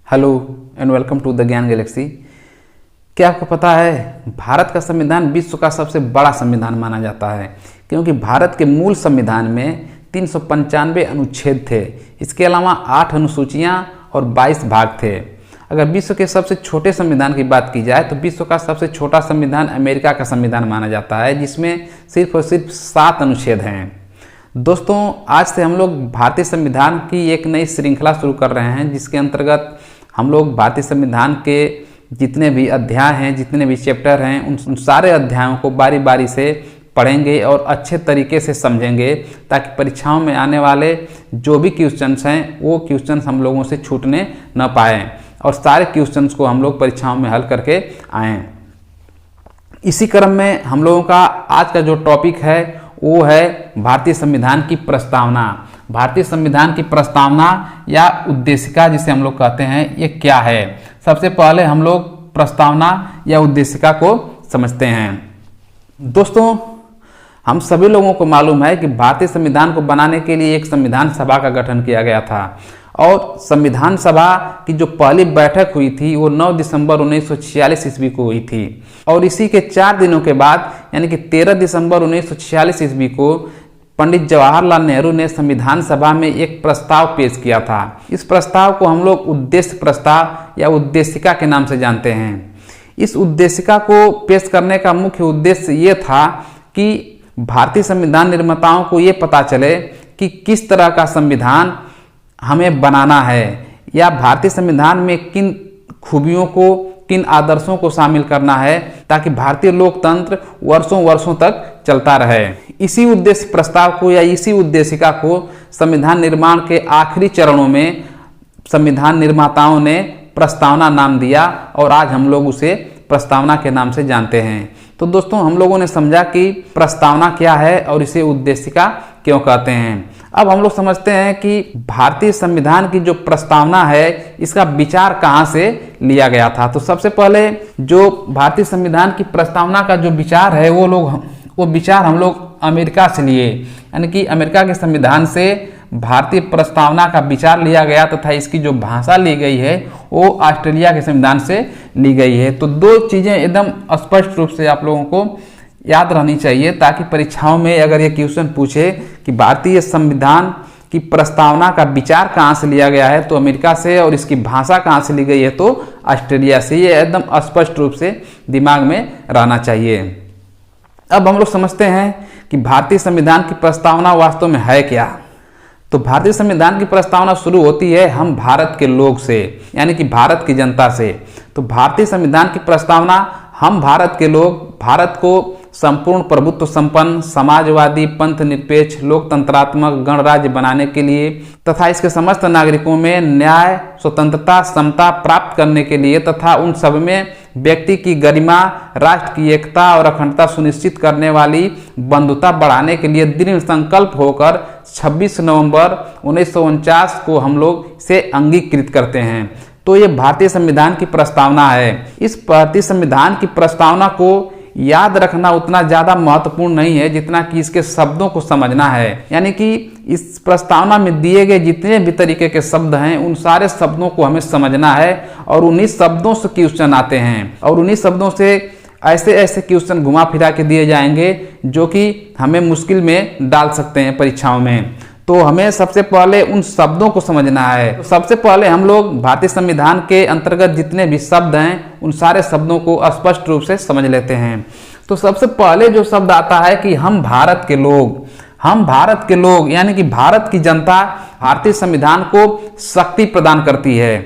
Hello and welcome to the Gyan galaxy. क्या आपको पता है भारत का संविधान विश्व का सबसे बड़ा संविधान माना जाता है, क्योंकि भारत के मूल संविधान में 395 अनुच्छेद थे। इसके अलावा 8 अनुसूचियां और 22 भाग थे। अगर विश्व के सबसे छोटे संविधान की बात की जाए तो विश्व का सबसे छोटा संविधान अमेरिका का संविधान माना जाता है, जिसमें सिर्फ और सिर्फ 7 अनुच्छेद हैं। दोस्तों, आज से हम लोग भारतीय संविधान की एक नई श्रृंखला शुरू कर रहे हैं, जिसके अंतर्गत हम लोग भारतीय संविधान के जितने भी अध्याय हैं, जितने भी चैप्टर हैं, उन सारे अध्यायों को बारी बारी से पढ़ेंगे और अच्छे तरीके से समझेंगे, ताकि परीक्षाओं में आने वाले जो भी क्वेश्चंस हैं वो क्वेश्चंस हम लोगों से छूटने न पाएँ और सारे क्वेश्चंस को हम लोग परीक्षाओं में हल करके आएँ। इसी क्रम में हम लोगों का आज का जो टॉपिक है वो है भारतीय संविधान की प्रस्तावना। भारतीय संविधान की प्रस्तावना या उद्देशिका जिसे हम लोग कहते हैं, ये क्या है? सबसे पहले हम लोग प्रस्तावना या उद्देशिका को समझते हैं। दोस्तों, हम सभी लोगों को मालूम है कि भारतीय संविधान को बनाने के लिए एक संविधान सभा का गठन किया गया था और संविधान सभा की जो पहली बैठक हुई थी वो 9 दिसंबर 1946 ईस्वी को हुई थी और इसी के 4 दिनों के बाद यानी कि 13 दिसंबर 1946 ईस्वी को पंडित जवाहरलाल नेहरू ने संविधान सभा में एक प्रस्ताव पेश किया था। इस प्रस्ताव को हम लोग उद्देश्य प्रस्ताव या उद्देशिका के नाम से जानते हैं। इस उद्देशिका को पेश करने का मुख्य उद्देश्य ये था कि भारतीय संविधान निर्माताओं को ये पता चले कि किस तरह का संविधान हमें बनाना है या भारतीय संविधान में किन खूबियों को, किन आदर्शों को शामिल करना है, ताकि भारतीय लोकतंत्र वर्षों वर्षों तक चलता रहे। इसी उद्देश्य प्रस्ताव को या इसी उद्देशिका को संविधान निर्माण के आखिरी चरणों में संविधान निर्माताओं ने प्रस्तावना नाम दिया और आज हम लोग उसे प्रस्तावना के नाम से जानते हैं। तो दोस्तों, हम लोगों ने समझा कि प्रस्तावना क्या है और इसे उद्देशिका क्यों कहते हैं। अब हम लोग समझते हैं कि भारतीय संविधान की जो प्रस्तावना है इसका विचार कहाँ से लिया गया था। तो सबसे पहले जो भारतीय संविधान की प्रस्तावना का जो विचार है वो विचार हम लोग अमेरिका से लिए, यानी कि अमेरिका के संविधान से भारतीय प्रस्तावना का विचार लिया गया तथा इसकी जो भाषा ली गई है वो ऑस्ट्रेलिया के संविधान से ली गई है। तो दो चीज़ें एकदम स्पष्ट रूप से आप लोगों को याद रहनी चाहिए, ताकि परीक्षाओं में अगर ये क्वेश्चन पूछे कि भारतीय संविधान की प्रस्तावना का विचार कहाँ से लिया गया है तो अमेरिका से, और इसकी भाषा कहाँ से ली गई है तो ऑस्ट्रेलिया से, ये एकदम स्पष्ट रूप से दिमाग में रहना चाहिए। अब हम लोग समझते हैं कि भारतीय संविधान की प्रस्तावना वास्तव में है क्या। तो भारतीय संविधान की प्रस्तावना शुरू होती है हम भारत के लोग से, यानी कि भारत की जनता से। तो भारतीय संविधान की प्रस्तावना हम भारत के लोग भारत को संपूर्ण प्रभुत्व संपन्न, समाजवादी, पंथ निरपेक्ष, लोकतंत्रात्मक गणराज्य बनाने के लिए तथा इसके समस्त नागरिकों में न्याय, स्वतंत्रता, समता प्राप्त करने के लिए तथा उन सब में व्यक्ति की गरिमा, राष्ट्र की एकता और अखंडता सुनिश्चित करने वाली बंधुता बढ़ाने के लिए दृढ़ संकल्प होकर 26 नवंबर 1949 को हम लोग इसे अंगीकृत करते हैं। तो ये भारतीय संविधान की प्रस्तावना है। इस भारतीय संविधान की प्रस्तावना को याद रखना उतना ज़्यादा महत्वपूर्ण नहीं है जितना कि इसके शब्दों को समझना है, यानी कि इस प्रस्तावना में दिए गए जितने भी तरीके के शब्द हैं उन सारे शब्दों को हमें समझना है और उन्हीं शब्दों से क्वेश्चन आते हैं और उन्हीं शब्दों से ऐसे ऐसे क्वेश्चन घुमा फिरा के दिए जाएंगे जो कि हमें मुश्किल में डाल सकते हैं परीक्षाओं में। तो हमें सबसे पहले उन शब्दों को समझना है। तो सबसे पहले हम लोग भारतीय संविधान के अंतर्गत जितने भी शब्द हैं उन सारे शब्दों को स्पष्ट रूप से समझ लेते हैं। तो सबसे पहले जो शब्द आता है कि हम भारत के लोग, हम भारत के लोग यानी कि भारत की जनता भारतीय संविधान को शक्ति प्रदान करती है।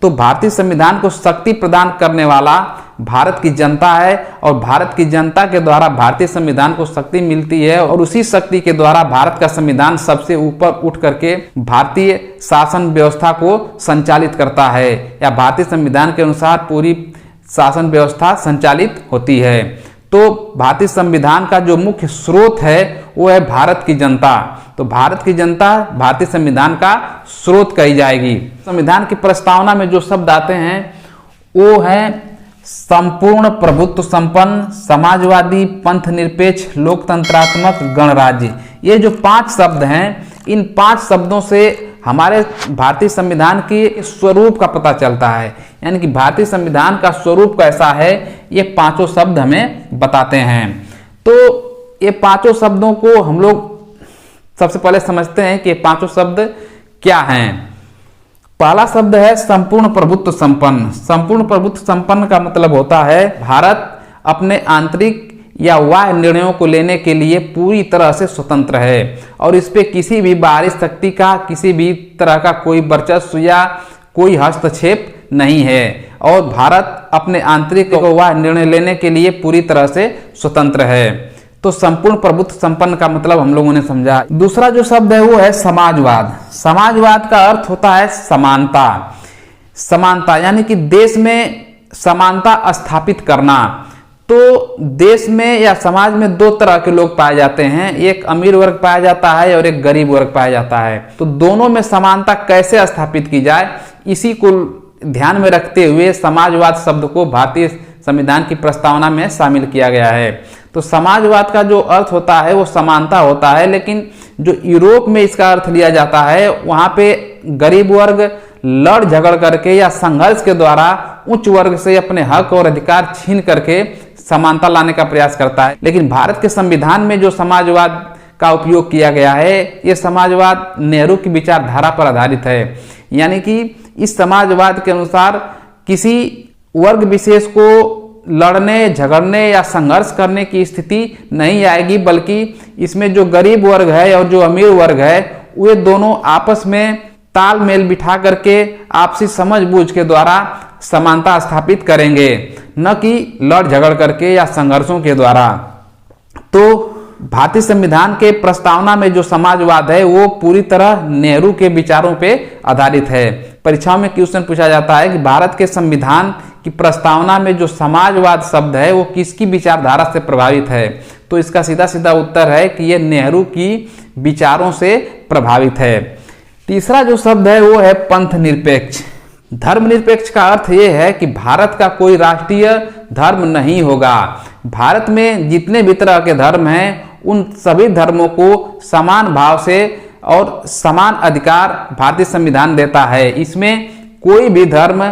तो भारतीय संविधान को शक्ति प्रदान करने वाला भारत की जनता है और भारत की जनता के द्वारा भारतीय संविधान को शक्ति मिलती है और उसी शक्ति के द्वारा भारत का संविधान सबसे ऊपर उठ करके भारतीय शासन व्यवस्था को संचालित करता है या भारतीय संविधान के अनुसार पूरी शासन व्यवस्था संचालित होती है। तो भारतीय संविधान का जो मुख्य स्रोत है वो है भारत की जनता। तो भारत की जनता भारतीय संविधान का स्रोत कही जाएगी। संविधान की प्रस्तावना में जो शब्द आते हैं वो है संपूर्ण प्रभुत्व संपन्न, समाजवादी, पंथ निरपेक्ष, लोकतंत्रात्मक गणराज्य। ये जो 5 शब्द हैं इन 5 शब्दों से हमारे भारतीय संविधान के स्वरूप का पता चलता है। यानी कि भारतीय संविधान का स्वरूप कैसा है, ये 5 शब्द हमें बताते हैं। तो ये 5 शब्दों को हम लोग सबसे पहले समझते हैं कि 5 शब्द क्या हैं। पहला शब्द है संपूर्ण प्रभुत्व संपन्न। संपूर्ण प्रभुत्व संपन्न का मतलब होता है भारत अपने आंतरिक या बाह्य निर्णयों को लेने के लिए पूरी तरह से स्वतंत्र है और इस पे किसी भी बाहरी शक्ति का किसी भी तरह का कोई वर्चस्व या कोई हस्तक्षेप नहीं है और भारत अपने आंतरिक व बाह्य निर्णय लेने के लिए पूरी तरह से स्वतंत्र है। तो संपूर्ण प्रभुत्व संपन्न का मतलब हम लोगों ने समझा। दूसरा जो शब्द है वो है समाजवाद। समाजवाद का अर्थ होता है समानता। समानता यानी कि देश में समानता स्थापित करना। तो देश में या समाज में 2 तरह के लोग पाए जाते हैं, एक अमीर वर्ग पाया जाता है और एक गरीब वर्ग पाया जाता है। तो दोनों में समानता कैसे स्थापित की जाए, इसी को ध्यान में रखते हुए समाजवाद शब्द को भारतीय संविधान की प्रस्तावना में शामिल किया गया है। तो समाजवाद का जो अर्थ होता है वो समानता होता है, लेकिन जो यूरोप में इसका अर्थ लिया जाता है वहां पे गरीब वर्ग लड़ झगड़ करके या संघर्ष के द्वारा उच्च वर्ग से अपने हक और अधिकार छीन करके समानता लाने का प्रयास करता है। लेकिन भारत के संविधान में जो समाजवाद का उपयोग किया गया है, ये समाजवाद नेहरू की विचारधारा पर आधारित है। यानी कि इस समाजवाद के अनुसार किसी वर्ग विशेष को लड़ने झगड़ने या संघर्ष करने की स्थिति नहीं आएगी, बल्कि इसमें जो गरीब वर्ग है और जो अमीर वर्ग है वे दोनों आपस में तालमेल बिठा करके आपसी समझबूझ के द्वारा समानता स्थापित करेंगे, न कि लड़ झगड़ करके या संघर्षों के द्वारा। तो भारतीय संविधान के प्रस्तावना में जो समाजवाद है वो पूरी तरह नेहरू के विचारों पे आधारित है। परीक्षाओं में क्वेश्चन पूछा जाता है कि भारत के संविधान की प्रस्तावना में जो समाजवाद शब्द है वो किसकी विचारधारा से प्रभावित है। तो इसका सीधा सीधा उत्तर है कि ये नेहरू की विचारों से प्रभावित है। तीसरा जो शब्द है वो है पंथ निरपेक्ष। धर्मनिरपेक्ष का अर्थ ये है कि भारत का कोई राष्ट्रीय धर्म नहीं होगा। भारत में जितने भी तरह के धर्म हैं उन सभी धर्मों को समान भाव से और समान अधिकार भारतीय संविधान देता है। इसमें कोई भी धर्म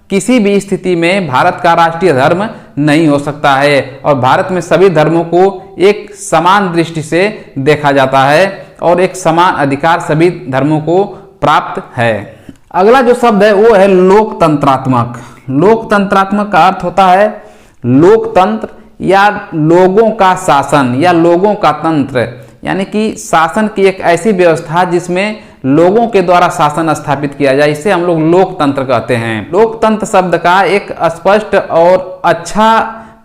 किसी भी स्थिति में भारत का राष्ट्रीय धर्म नहीं हो सकता है और भारत में सभी धर्मों को एक समान दृष्टि से देखा जाता है और एक समान अधिकार सभी धर्मों को प्राप्त है। अगला जो शब्द है वो है लोकतंत्रात्मक। लोकतंत्रात्मक का अर्थ होता है लोकतंत्र या लोगों का शासन या लोगों का तंत्र, यानी कि शासन की एक ऐसी व्यवस्था जिसमें लोगों के द्वारा शासन स्थापित किया जाए, इसे हम लोग लोकतंत्र कहते हैं। लोकतंत्र शब्द का एक स्पष्ट और अच्छा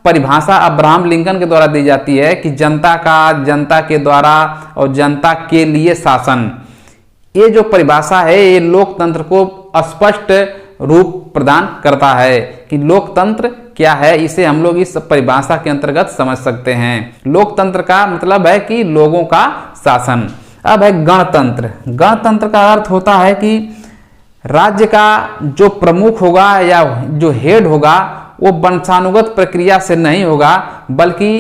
परिभाषा अब्राहम लिंकन के द्वारा दी जाती है कि जनता का, जनता के द्वारा और जनता के लिए शासन। ये जो परिभाषा है ये लोकतंत्र को स्पष्ट रूप प्रदान करता है कि लोकतंत्र क्या है, इसे हम लोग इस परिभाषा के अंतर्गत समझ सकते हैं। लोकतंत्र का मतलब है कि लोगों का शासन। अब है गणतंत्र। गणतंत्र का अर्थ होता है कि राज्य का जो प्रमुख होगा या जो हेड होगा वो वंशानुगत प्रक्रिया से नहीं होगा, बल्कि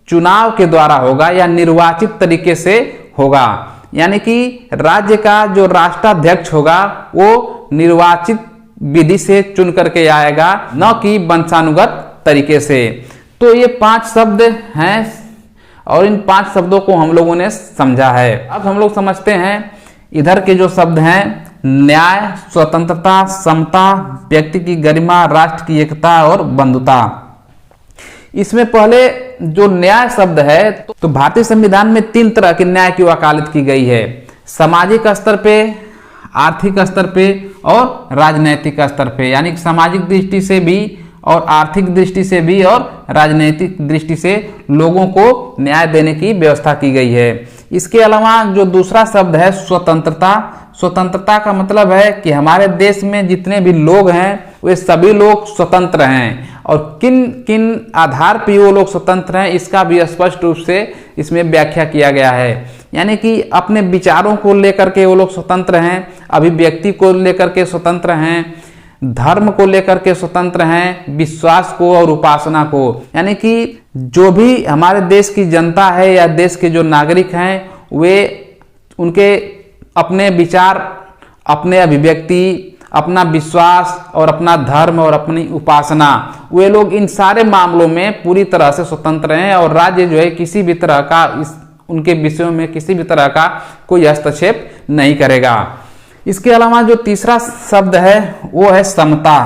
चुनाव के द्वारा होगा या निर्वाचित तरीके से होगा। यानी कि राज्य का जो राष्ट्राध्यक्ष होगा वो निर्वाचित विधि से चुन करके आएगा, न कि वंशानुगत तरीके से। तो ये 5 शब्द हैं और इन 5 शब्दों को हम लोगों ने समझा है। अब हम लोग समझते हैं इधर के जो शब्द हैं न्याय, स्वतंत्रता, समता, व्यक्ति की गरिमा, राष्ट्र की एकता और बंधुता। इसमें पहले जो न्याय शब्द है तो भारतीय संविधान में 3 तरह के न्याय की वकालत की गई है, सामाजिक स्तर पे, आर्थिक स्तर पे और राजनैतिक स्तर पे। यानी सामाजिक दृष्टि से भी और आर्थिक दृष्टि से भी और राजनीतिक दृष्टि से लोगों को न्याय देने की व्यवस्था की गई है। इसके अलावा जो दूसरा शब्द है स्वतंत्रता। स्वतंत्रता का मतलब है कि हमारे देश में जितने भी लोग हैं वे सभी लोग स्वतंत्र हैं और किन किन आधार पर वो लोग स्वतंत्र हैं इसका भी स्पष्ट रूप से इसमें व्याख्या किया गया है। यानी कि अपने विचारों को लेकर के वो लोग स्वतंत्र हैं, अभिव्यक्ति को लेकर के स्वतंत्र हैं, धर्म को लेकर के स्वतंत्र हैं, विश्वास को और उपासना को। यानी कि जो भी हमारे देश की जनता है या देश के जो नागरिक हैं वे उनके अपने विचार, अपने अभिव्यक्ति, अपना विश्वास और अपना धर्म और अपनी उपासना, वे लोग इन सारे मामलों में पूरी तरह से स्वतंत्र हैं और राज्य जो है किसी भी तरह का उनके विषयों में किसी भी तरह का कोई हस्तक्षेप नहीं करेगा। इसके अलावा जो तीसरा शब्द है वो है समता।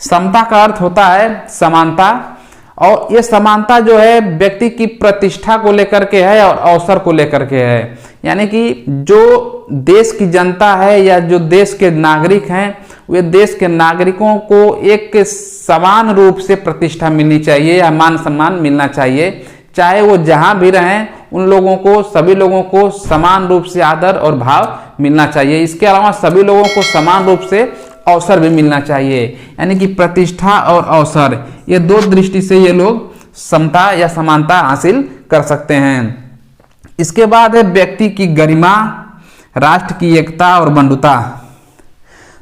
समता का अर्थ होता है समानता, और ये समानता जो है व्यक्ति की प्रतिष्ठा को लेकर के है और अवसर को लेकर के है। यानी कि जो देश की जनता है या जो देश के नागरिक हैं, वे देश के नागरिकों को एक समान रूप से प्रतिष्ठा मिलनी चाहिए या मान सम्मान मिलना चाहिए, चाहे वो जहां भी रहें, उन लोगों को, सभी लोगों को समान रूप से आदर और भाव मिलना चाहिए। इसके अलावा सभी लोगों को समान रूप से अवसर भी मिलना चाहिए। यानी कि प्रतिष्ठा और अवसर, ये दो दृष्टि से ये लोग समता या समानता हासिल कर सकते हैं। इसके बाद है व्यक्ति की गरिमा, राष्ट्र की एकता और बंधुता।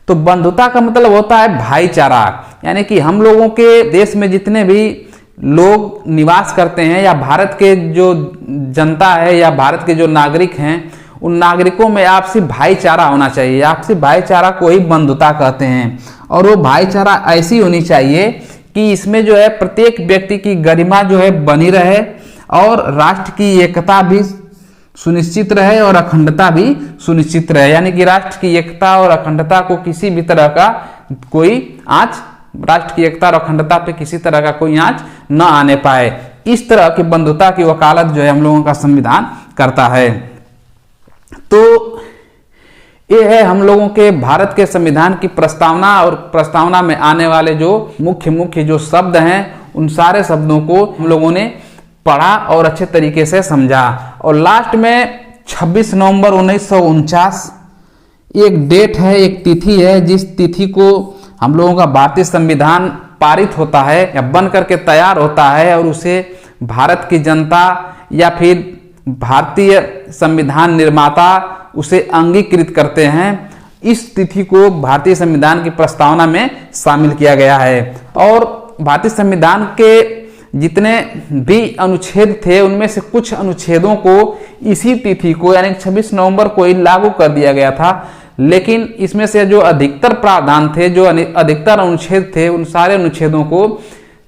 तो बंधुता का मतलब होता है भाईचारा, यानी कि हम लोगों के देश में जितने भी लोग निवास करते हैं या भारत के जो जनता है या भारत के जो नागरिक हैं, उन नागरिकों में आपसी भाईचारा होना चाहिए। आपसी भाईचारा को ही बंधुता कहते हैं, और वो भाईचारा ऐसी होनी चाहिए कि इसमें जो है प्रत्येक व्यक्ति की गरिमा जो है बनी रहे और राष्ट्र की एकता भी सुनिश्चित रहे और अखंडता भी सुनिश्चित रहे। यानी कि राष्ट्र की एकता और अखंडता को किसी भी तरह का कोई आंच, राष्ट्र की एकता और अखंडता पे किसी तरह का कोई आंच न आने पाए। इस तरह की बंधुता की वकालत जो है हम लोगों का संविधान करता है। तो ये है हम लोगों के भारत के संविधान की प्रस्तावना, और प्रस्तावना में आने वाले जो मुख्य जो शब्द हैं, उन सारे शब्दों को हम लोगों ने पढ़ा और अच्छे तरीके से समझा। और लास्ट में 26 नवंबर 1949 एक डेट है, एक तिथि है, जिस तिथि को हम लोगों का भारतीय संविधान पारित होता है या बन करके तैयार होता है, और उसे भारत की जनता या फिर भारतीय संविधान निर्माता उसे अंगीकृत करते हैं। इस तिथि को भारतीय संविधान की प्रस्तावना में शामिल किया गया है। और भारतीय संविधान के जितने भी अनुच्छेद थे, उनमें से कुछ अनुच्छेदों को इसी तिथि को यानी 26 नवंबर को ही लागू कर दिया गया था, लेकिन इसमें से जो अधिकतर प्रावधान थे, जो अधिकतर अनुच्छेद थे, उन सारे अनुच्छेदों को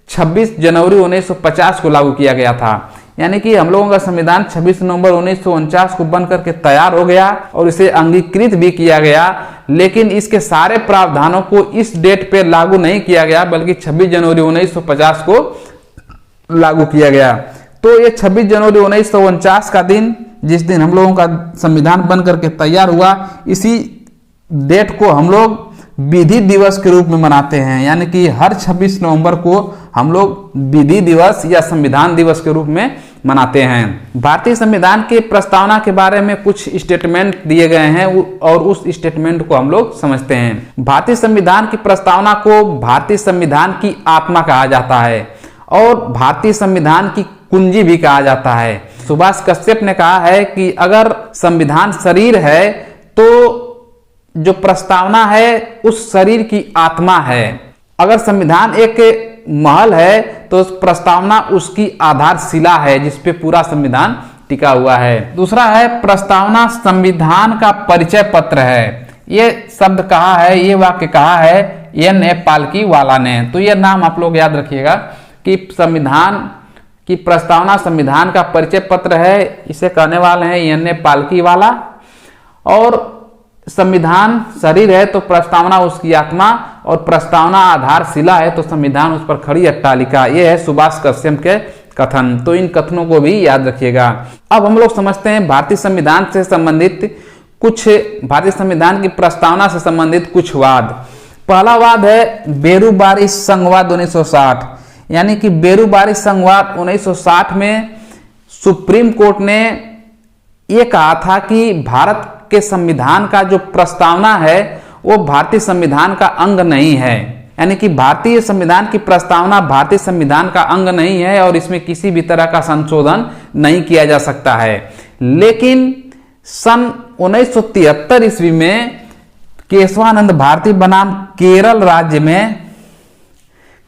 26 जनवरी 1950 को लागू किया गया था। यानी कि हम लोगों का संविधान 26 नवंबर 1949 को बन करके तैयार हो गया और इसे अंगीकृत भी किया गया, लेकिन इसके सारे प्रावधानों को इस डेट पे लागू नहीं किया गया, बल्कि 26 जनवरी 1950 को लागू किया गया। तो ये 26 जनवरी 1949 का दिन, जिस दिन हम लोगों का संविधान बन करके तैयार हुआ, इसी डेट को हम लोग विधि दिवस के रूप में मनाते हैं। यानी कि हर 26 नवंबर को हम लोग विधि दिवस या संविधान दिवस के रूप में मनाते हैं। भारतीय संविधान के प्रस्तावना के बारे में कुछ स्टेटमेंट दिए गए हैं और उस स्टेटमेंट को हम लोग समझते हैं। भारतीय संविधान की प्रस्तावना को भारतीय संविधान की आत्मा कहा जाता है और भारतीय संविधान की कुंजी भी कहा जाता है। सुभाष कश्यप ने कहा है कि अगर संविधान शरीर है तो जो प्रस्तावना है उस शरीर की आत्मा है। अगर संविधान एक महल है तो प्रस्तावना उसकी आधारशिला है जिस पे पूरा संविधान टिका हुआ है। दूसरा है प्रस्तावना संविधान का परिचय पत्र है। ये शब्द कहा है, ये वाक्य कहा है N.A. पालकीवाला ने। तो ये नाम आप लोग याद रखिएगा कि संविधान की प्रस्तावना संविधान का परिचय पत्र है, इसे कहने वाले हैं N.A. पालकीवाला। और संविधान शरीर है तो प्रस्तावना उसकी आत्मा, और प्रस्तावना आधारशिला है तो संविधान उस पर खड़ी अट्टालिका। यह है सुभाष कश्यप के कथन। तो इन कथनों को भी याद रखिएगा। अब हम लोग समझते हैं भारतीय संविधान से संबंधित कुछ, भारतीय संविधान की प्रस्तावना से संबंधित कुछ वाद। पहला वाद है बेरूबारी संघवाद 1960। यानी कि बेरूबारी संघवाद 1960 में सुप्रीम कोर्ट ने यह कहा था कि भारत के संविधान का जो प्रस्तावना है वो भारतीय संविधान का अंग नहीं है। यानी कि भारतीय संविधान की प्रस्तावना भारतीय संविधान का अंग नहीं है और इसमें किसी भी तरह का संशोधन नहीं किया जा सकता है। लेकिन सन 1973 ईस्वी में केशवानंद भारती बनाम केरल राज्य में,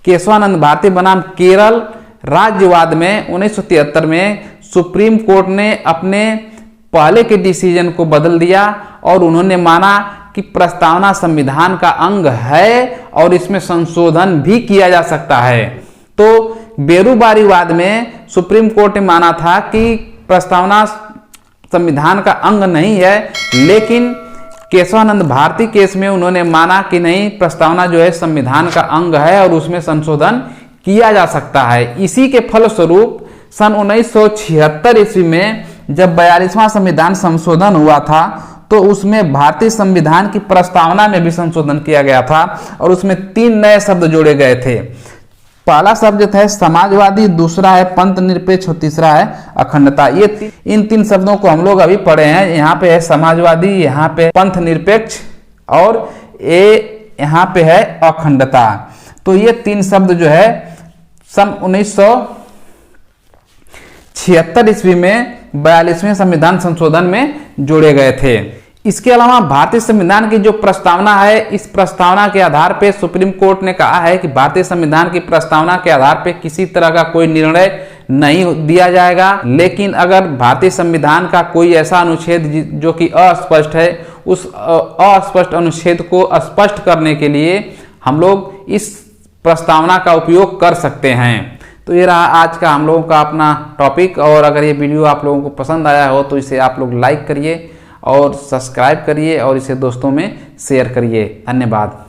केशवानंद भारती बनाम केरल राज्यवाद में 1973 में सुप्रीम कोर्ट ने अपने पहले के डिसीजन को बदल दिया और उन्होंने माना कि प्रस्तावना संविधान का अंग है और इसमें संशोधन भी किया जा सकता है। तो बेरुबारीवाद में सुप्रीम कोर्ट ने माना था कि प्रस्तावना संविधान का अंग नहीं है, लेकिन केशवानंद भारती केस में उन्होंने माना कि नहीं, प्रस्तावना जो है संविधान का अंग है और उसमें संशोधन किया जा सकता है। इसी के फलस्वरूप सन 1976 ईस्वी में जब 42वां संविधान संशोधन हुआ था तो उसमें भारतीय संविधान की प्रस्तावना में भी संशोधन किया गया था और उसमें 3 नए शब्द जोड़े गए थे। पहला शब्द था समाजवादी, दूसरा है पंथ निरपेक्ष और तीसरा है अखंडता। ये इन 3 शब्दों को हम लोग अभी पढ़े हैं। यहाँ पे है समाजवादी, यहाँ पे पंथ निरपेक्ष और ये यहाँ पे है अखंडता। तो ये 3 शब्द जो है सन 1976 ईस्वी में 42वें संविधान संशोधन में जोड़े गए थे। इसके अलावा भारतीय संविधान की जो प्रस्तावना है, इस प्रस्तावना के आधार पे सुप्रीम कोर्ट ने कहा है कि भारतीय संविधान की प्रस्तावना के आधार पे किसी तरह का कोई निर्णय नहीं दिया जाएगा। लेकिन अगर भारतीय संविधान का कोई ऐसा अनुच्छेद जो कि अस्पष्ट है, उस अस्पष्ट अनुच्छेद को स्पष्ट करने के लिए हम लोग इस प्रस्तावना का उपयोग कर सकते हैं। तो ये रहा आज का हम लोगों का अपना टॉपिक। और अगर ये वीडियो आप लोगों को पसंद आया हो तो इसे आप लोग लाइक करिए और सब्सक्राइब करिए और इसे दोस्तों में शेयर करिए। धन्यवाद।